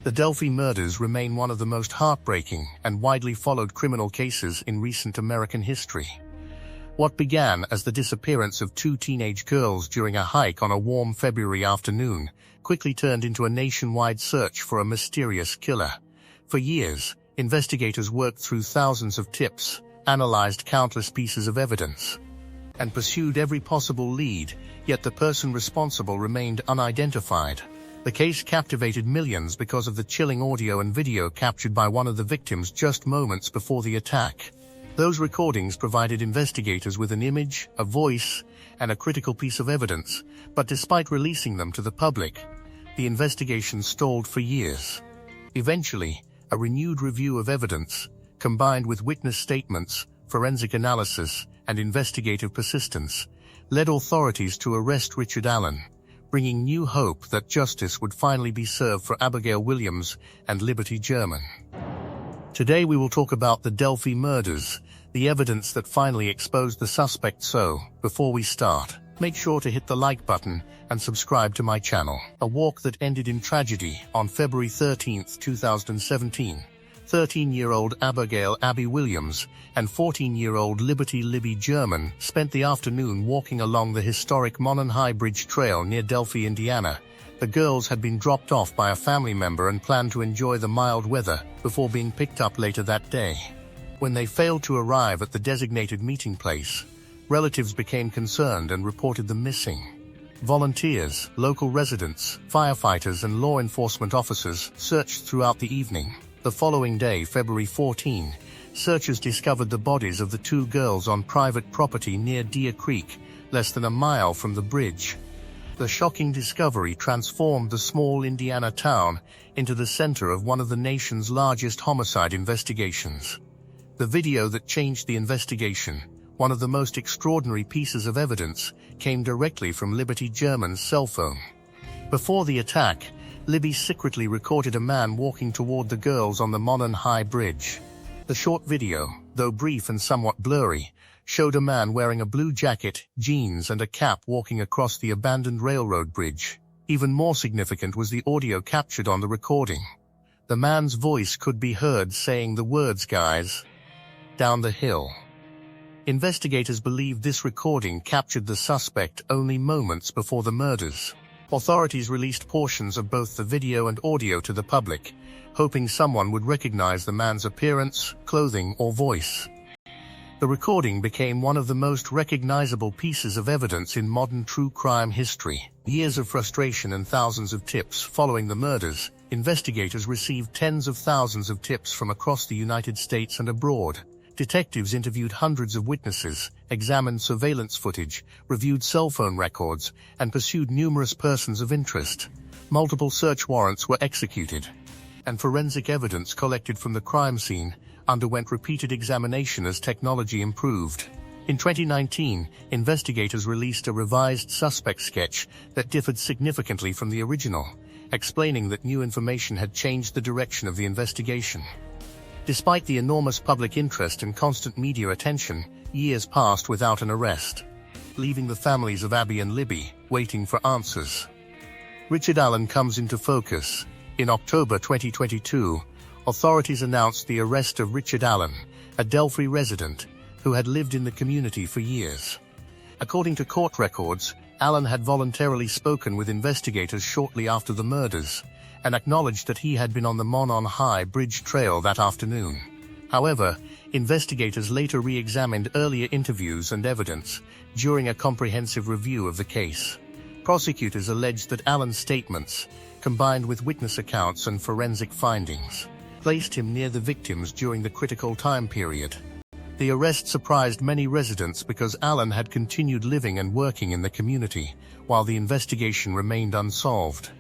The Delphi murders remain one of the most heartbreaking and widely followed criminal cases in recent American history. What began as the disappearance of two teenage girls during a hike on a warm February afternoon quickly turned into a nationwide search for a mysterious killer. For years, investigators worked through thousands of tips, analyzed countless pieces of evidence, and pursued every possible lead, yet the person responsible remained unidentified. The case captivated millions because of the chilling audio and video captured by one of the victims just moments before the attack. Those recordings provided investigators with an image, a voice, and a critical piece of evidence, but despite releasing them to the public, the investigation stalled for years. Eventually, a renewed review of evidence, combined with witness statements, forensic analysis, and investigative persistence, led authorities to arrest Richard Allen, bringing new hope that justice would finally be served for Abigail Williams and Libby German. Today we will talk about the Delphi murders, the evidence that finally exposed the suspect. So, before we start, make sure to hit the like button and subscribe to my channel. A walk that ended in tragedy on February 13, 2017. 13-year-old Abigail "Abby" Williams and 14-year-old Libby German spent the afternoon walking along the historic Monon High Bridge Trail near Delphi, Indiana. The girls had been dropped off by a family member and planned to enjoy the mild weather before being picked up later that day. When they failed to arrive at the designated meeting place, relatives became concerned and reported them missing. Volunteers, local residents, firefighters, and law enforcement officers searched throughout the evening. The following day, February 14, searchers discovered the bodies of the two girls on private property near Deer Creek, less than a mile from the bridge. The shocking discovery transformed the small Indiana town into the center of one of the nation's largest homicide investigations. The video that changed the investigation, one of the most extraordinary pieces of evidence, came directly from Libby German's cell phone. Before the attack, Libby secretly recorded a man walking toward the girls on the Monon High Bridge. The short video, though brief and somewhat blurry, showed a man wearing a blue jacket, jeans, and a cap walking across the abandoned railroad bridge. Even more significant was the audio captured on the recording. The man's voice could be heard saying the words, "Guys, down the hill." Investigators believe this recording captured the suspect only moments before the murders. Authorities released portions of both the video and audio to the public, hoping someone would recognize the man's appearance, clothing, or voice. The recording became one of the most recognizable pieces of evidence in modern true crime history. Years of frustration and thousands of tips following the murders, investigators received tens of thousands of tips from across the United States and abroad. Detectives interviewed hundreds of witnesses, examined surveillance footage, reviewed cell phone records, and pursued numerous persons of interest. Multiple search warrants were executed, and forensic evidence collected from the crime scene underwent repeated examination as technology improved. In 2019, investigators released a revised suspect sketch that differed significantly from the original, explaining that new information had changed the direction of the investigation. Despite the enormous public interest and constant media attention, years passed without an arrest, leaving the families of Abby and Libby waiting for answers. Richard Allen comes into focus. In October 2022, authorities announced the arrest of Richard Allen, a Delphi resident who had lived in the community for years. According to court records, Allen had voluntarily spoken with investigators shortly after the murders, and acknowledged that he had been on the Monon High Bridge Trail that afternoon. However, investigators later re-examined earlier interviews and evidence during a comprehensive review of the case. Prosecutors alleged that Allen's statements, combined with witness accounts and forensic findings, placed him near the victims during the critical time period. The arrest surprised many residents because Allen had continued living and working in the community, while the investigation remained unsolved.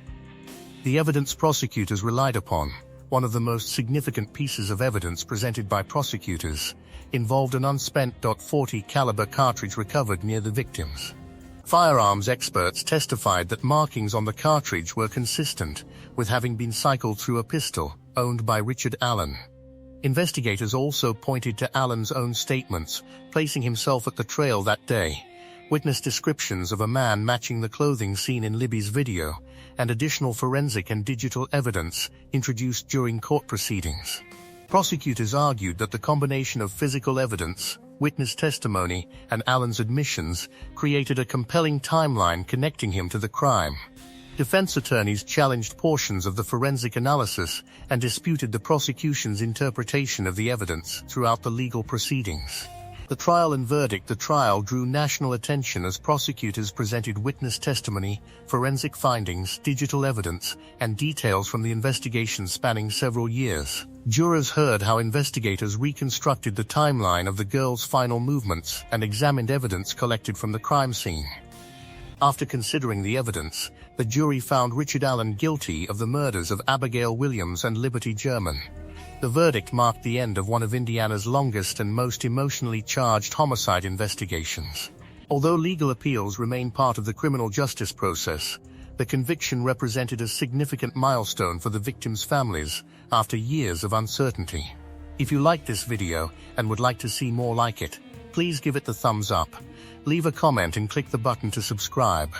The evidence prosecutors relied upon, one of the most significant pieces of evidence presented by prosecutors, involved an unspent .40 caliber cartridge recovered near the victims. Firearms experts testified that markings on the cartridge were consistent with having been cycled through a pistol owned by Richard Allen. Investigators also pointed to Allen's own statements, placing himself at the trail that day, witness descriptions of a man matching the clothing seen in Libby's video, and additional forensic and digital evidence introduced during court proceedings. Prosecutors argued that the combination of physical evidence, witness testimony, and Allen's admissions created a compelling timeline connecting him to the crime. Defense attorneys challenged portions of the forensic analysis and disputed the prosecution's interpretation of the evidence throughout the legal proceedings. The trial and verdict. The trial drew national attention as prosecutors presented witness testimony, forensic findings, digital evidence, and details from the investigation spanning several years. Jurors heard how investigators reconstructed the timeline of the girl's final movements and examined evidence collected from the crime scene. After considering the evidence, the jury found Richard Allen guilty of the murders of Abigail Williams and Liberty German. The verdict marked the end of one of Indiana's longest and most emotionally charged homicide investigations. Although legal appeals remain part of the criminal justice process, the conviction represented a significant milestone for the victims' families after years of uncertainty. If you liked this video and would like to see more like it, please give it the thumbs up, leave a comment and click the button to subscribe.